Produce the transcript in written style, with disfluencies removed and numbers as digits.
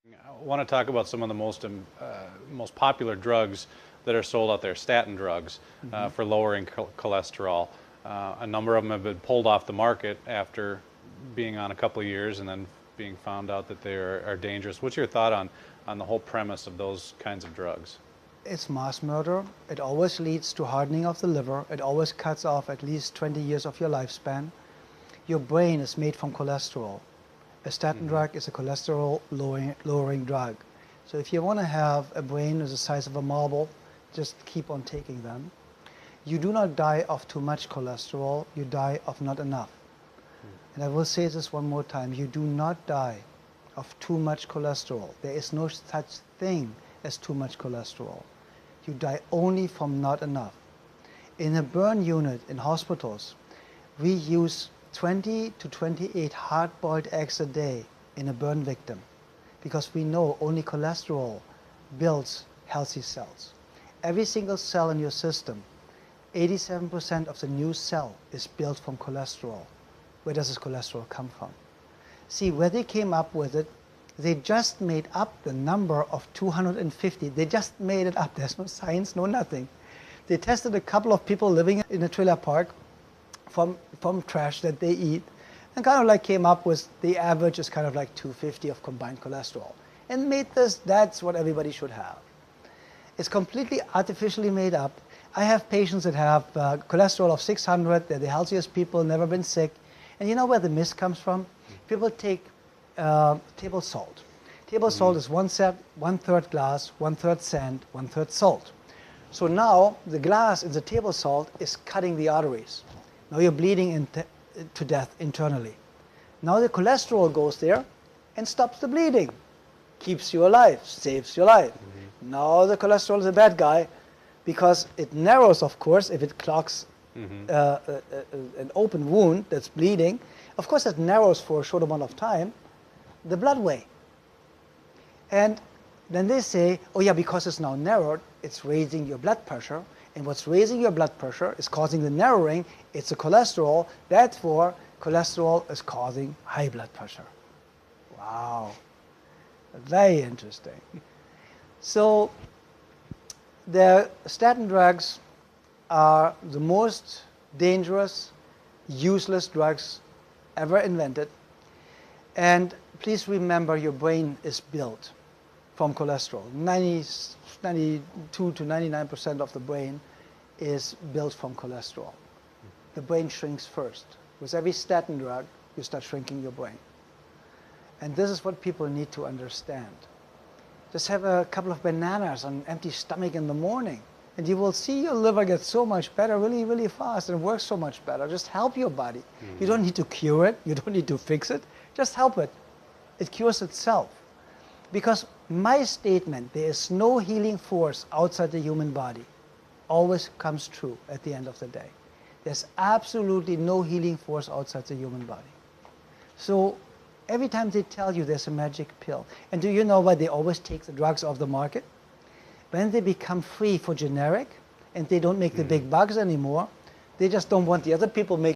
I want to talk about some of the most popular drugs that are sold out there, statin drugs, for lowering cholesterol. A number of them have been pulled off the market after being on a couple of years and then being found out that they are dangerous. What's your thought on the whole premise of those kinds of drugs? It's mass murder. It always leads to hardening of the liver. It always cuts off at least 20 years of your lifespan. Your brain is made from cholesterol. A statin drug is a cholesterol lowering drug. So if you want to have a brain the size of a marble, just keep on taking them. You do not die of too much cholesterol, you die of not enough. And I will say this one more time, you do not die of too much cholesterol. There is no such thing as too much cholesterol. You die only from not enough. In a burn unit in hospitals, we use 20 to 28 hard-boiled eggs a day in a burn victim because we know only cholesterol builds healthy cells. Every single cell in your system, 87% of the new cell is built from cholesterol. Where does this cholesterol come from? See, where they came up with it, they just made up the number of 250. They just made it up. There's no science, no nothing. They tested a couple of people living in a trailer park from trash that they eat and kind of like came up with the average is kind of like 250 of combined cholesterol and made this, that's what everybody should have. It's completely artificially made up. I have patients that have cholesterol of 600, they're the healthiest people, never been sick. And you know where the mist comes from? People take table salt. Table salt is one-third glass, one-third sand, one-third salt. So now the glass in the table salt is cutting the arteries. Now you're bleeding to death internally. Now the cholesterol goes there and stops the bleeding, keeps you alive, saves your life. Now the cholesterol is a bad guy because it narrows, of course, if it clogs an open wound that's bleeding. Of course, it narrows for a short amount of time the bloodway. And then they say, oh yeah, because it's now narrowed, it's raising your blood pressure. And what's raising your blood pressure is causing the narrowing. It's the cholesterol. Therefore, cholesterol is causing high blood pressure. Wow. Very interesting. So the statin drugs are the most dangerous, useless drugs ever invented. And please remember, your brain is built from cholesterol. 92 to 99% of the brain is built from cholesterol. The brain shrinks first. With every statin drug, you start shrinking your brain. And this is what people need to understand. Just have a couple of bananas on an empty stomach in the morning, and you will see your liver get so much better really, really fast and works so much better. Just help your body. You don't need to cure it. You don't need to fix it. Just help it. It cures itself. Because my statement, there is no healing force outside the human body, always comes true at the end of the day. There's absolutely no healing force outside the human body. So every time they tell you there's a magic pill, and do you know why they always take the drugs off the market? When they become free for generic and they don't make the big bucks anymore, they just don't want the other people making